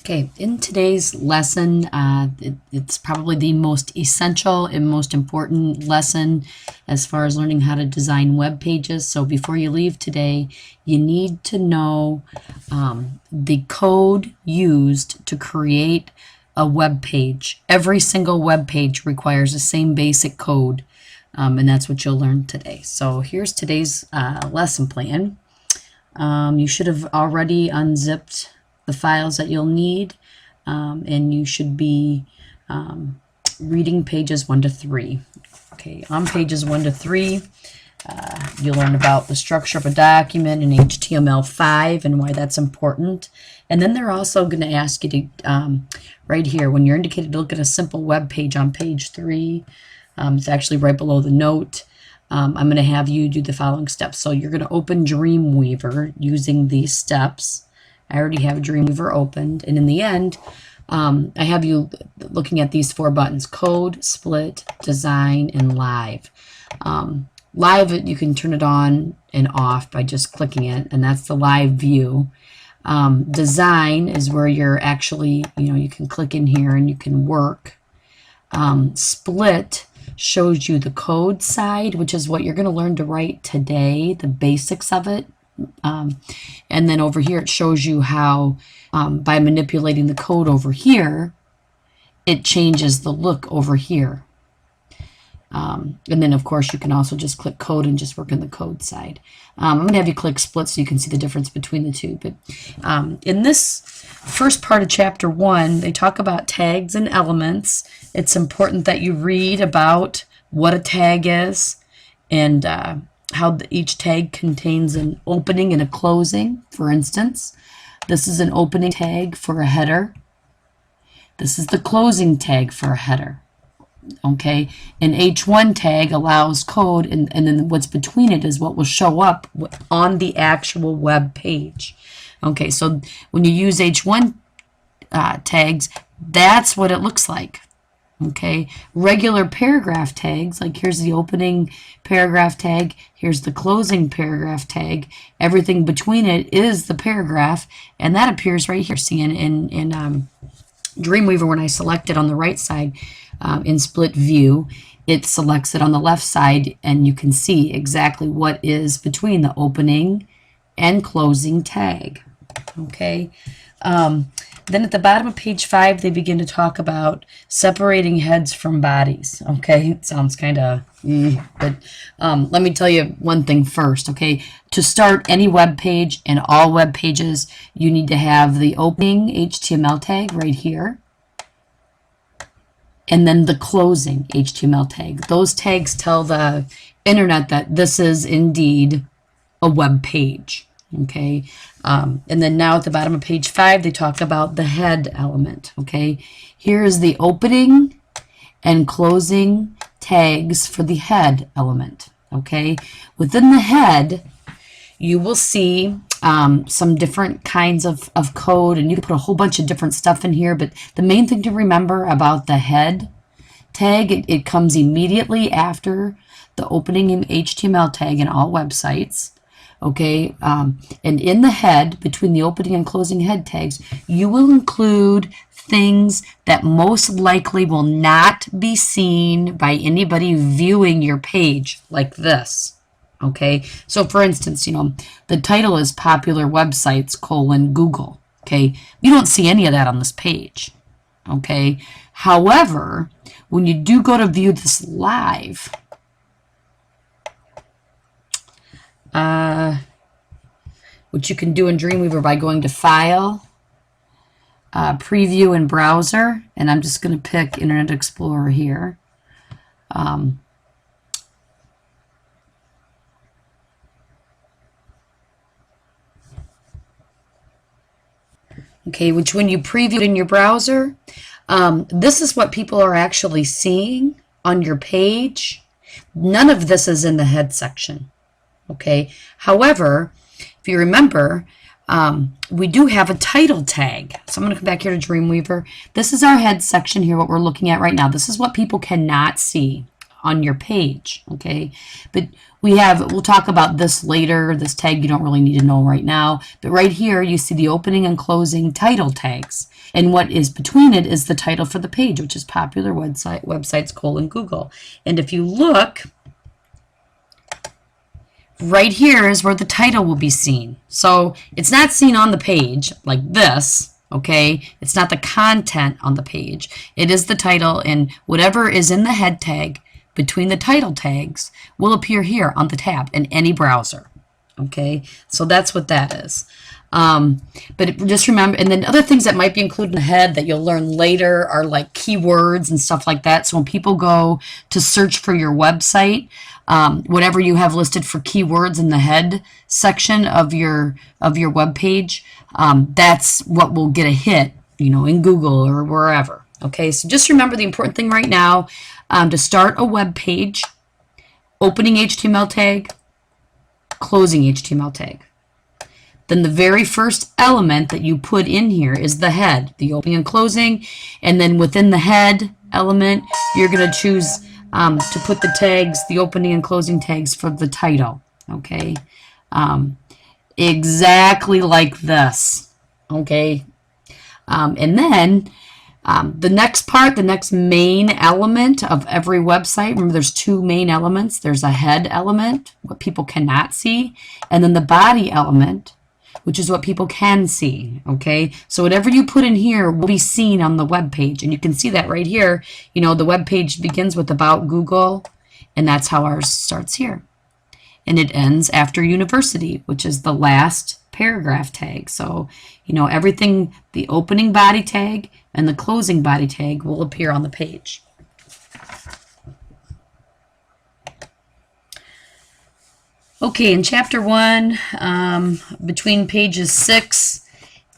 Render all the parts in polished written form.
Okay, in today's lesson, it's probably the most essential and most important lesson as far as learning how to design web pages. So before you leave today, you need to know the code used to create a web page. Every single web page requires the same basic code, and that's what you'll learn today. So here's today's lesson plan. You should have already unzipped the files that you'll need, and you should be reading pages 1 to 3. Okay, on pages 1 to 3, you'll learn about the structure of a document in HTML5 and why that's important. And then they're also going to ask you to, right here, when you're indicated to look at a simple web page on page 3, it's actually right below the note. I'm going to have you do the following steps. So you're going to open Dreamweaver using these steps. I already have Dreamweaver opened, and in the end, I have you looking at these 4 buttons: Code, Split, Design, and Live. Live, you can turn it on and off by just clicking it, and that's the live view. Design is where you're actually, you can click in here and you can work. Split shows you the code side, which is what you're going to learn to write today, the basics of it. And then over here, it shows you how, by manipulating the code over here, it changes the look over here. And then, of course, you can also just click code and just work on the code side. I'm going to have you click split so you can see the difference between the two. But in this first part of chapter 1, they talk about tags and elements. It's important that you read about what a tag is and how each tag contains an opening and a closing. For instance, this is an opening tag for a header. This is the closing tag for a header. Okay, an H1 tag allows code, and then what's between it is what will show up on the actual web page. Okay, so when you use H1 tags, that's what it looks like. Okay, regular paragraph tags, like here's the opening paragraph tag, here's the closing paragraph tag, everything between it is the paragraph, and that appears right here. See, in Dreamweaver, when I select it on the right side in split view, it selects it on the left side, and you can see exactly what is between the opening and closing tag. Okay. Then at the bottom of page 5, they begin to talk about separating heads from bodies. Okay, it sounds kind of, but let me tell you one thing first. Okay, to start any web page and all web pages, you need to have the opening HTML tag right here, and then the closing HTML tag. Those tags tell the internet that this is indeed a web page. Okay, and then now at the bottom of page 5, they talk about the head element. Okay, here's the opening and closing tags for the head element. Okay, within the head, you will see some different kinds of code, and you can put a whole bunch of different stuff in here, but the main thing to remember about the head tag, it comes immediately after the opening HTML tag in all websites. Okay, and in the head, between the opening and closing head tags, you will include things that most likely will not be seen by anybody viewing your page, like this. Okay, so for instance, the title is Popular Websites, Google. Okay, you don't see any of that on this page. Okay, however, when you do go to view this live, which you can do in Dreamweaver by going to File, Preview in Browser, and I'm just going to pick Internet Explorer here. Okay, which when you preview it in your browser, this is what people are actually seeing on your page. None of this is in the head section. Okay, however, if you remember, we do have a title tag. So I'm going to come back here to Dreamweaver. This is our head section here, what we're looking at right now. This is what people cannot see. on your page, okay? But we'll talk about this later. This tag you don't really need to know right now. But right here, you see the opening and closing title tags. And what is between it is the title for the page, which is popular websites, Google. And if you look, right here is where the title will be seen. So it's not seen on the page like this, okay? It's not the content on the page. It is the title, and whatever is in the head tag between the title tags will appear here on the tab in any browser, okay? So that's what that is. But just remember, and then other things that might be included in the head that you'll learn later are like keywords and stuff like that. So when people go to search for your website, whatever you have listed for keywords in the head section of your web page, that's what will get a hit, in Google or wherever. Okay, so just remember the important thing right now, to start a web page, opening HTML tag, closing HTML tag. Then the very first element that you put in here is the head, the opening and closing, and then within the head element, you're going to choose to put the tags, the opening and closing tags for the title, okay? Exactly like this, okay? And then the next part, the next main element of every website, remember there's two main elements. There's a head element, what people cannot see, and then the body element, which is what people can see, okay? So whatever you put in here will be seen on the web page, and you can see that right here. The web page begins with About Google, and that's how ours starts here. And it ends after University, which is the last paragraph tag. So, everything, the opening body tag and the closing body tag will appear on the page. Okay, in chapter 1, between pages 6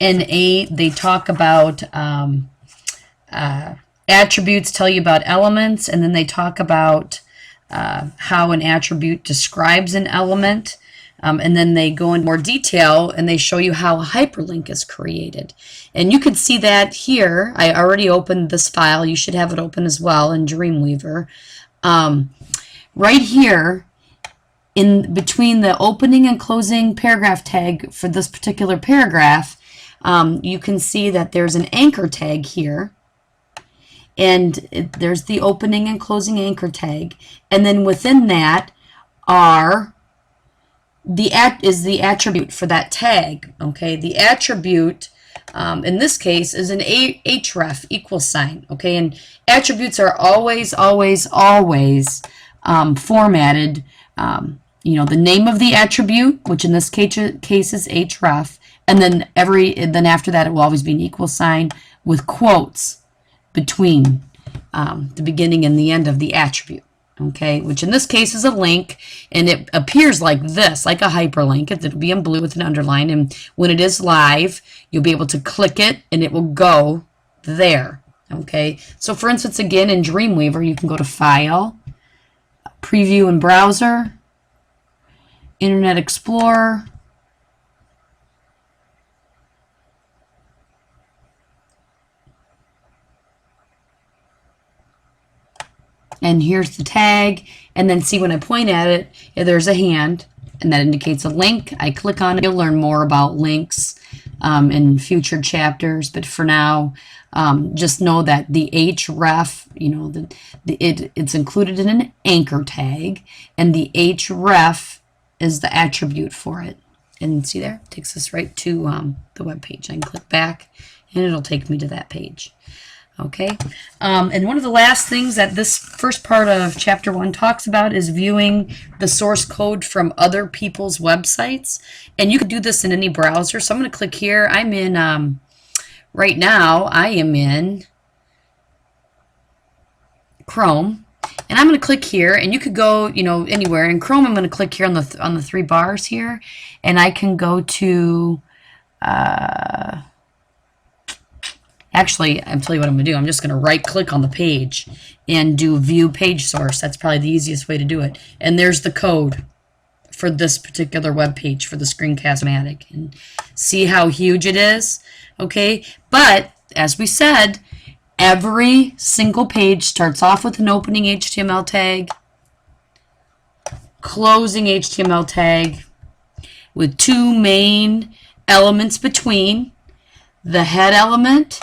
and 8, they talk about attributes, tell you about elements, and then they talk about how an attribute describes an element, and then they go into more detail and they show you how a hyperlink is created. And you could see that here. I already opened this file. You should have it open as well in Dreamweaver. Right here, in between the opening and closing paragraph tag for this particular paragraph, you can see that there's an anchor tag here, and there's the opening and closing anchor tag, and then within that are is the attribute for that tag. Okay, the attribute in this case is an href equal sign. Okay, and attributes are always formatted. The name of the attribute, which in this case is href, and then after that it will always be an equal sign with quotes between the beginning and the end of the attribute. Okay, which in this case is a link, and it appears like this, like a hyperlink. It'll be in blue with an underline, and when it is live, you'll be able to click it and it will go there. Okay, so for instance, again in Dreamweaver, you can go to File, Preview in Browser, Internet Explorer, and here's the tag, and then see when I point at it, there's a hand, and that indicates a link. I click on it. You'll learn more about links in future chapters, but for now, just know that the href, it's included in an anchor tag, and the href is the attribute for it. And see there, it takes us right to the web page. I can click back, and it'll take me to that page. Okay, and one of the last things that this first part of chapter 1 talks about is viewing the source code from other people's websites. And you can do this in any browser. So I'm going to click here. I'm in, right now, I am in Chrome. And I'm going to click here, and you could go, anywhere. In Chrome, I'm going to click here on the 3 bars here, and I can go to, actually, I'll tell you what I'm going to do. I'm just going to right-click on the page and do View Page Source. That's probably the easiest way to do it. And there's the code for this particular web page for the Screencast-O-Matic. And see how huge it is? Okay, but as we said, Every single page starts off with an opening HTML tag, closing HTML tag, with two main elements between, the head element,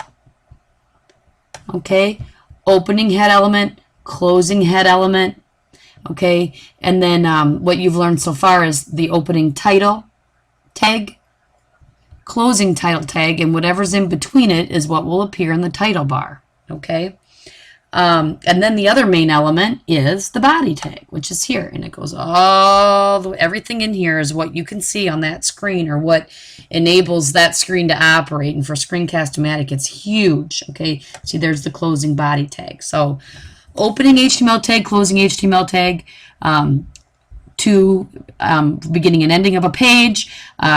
okay, opening head element, closing head element, okay, and then what you've learned so far is the opening title tag, closing title tag, and whatever's in between it is what will appear in the title bar, okay. And then the other main element is the body tag, which is here, and it goes all the way. Everything in here is what you can see on that screen, or what enables that screen to operate. And for Screencast-O-Matic, it's huge. Okay, see, there's the closing body tag. So, opening HTML tag, closing HTML tag, beginning and ending of a page.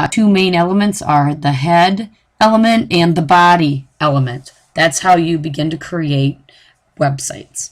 Two main elements are the head element and the body element. That's how you begin to create websites.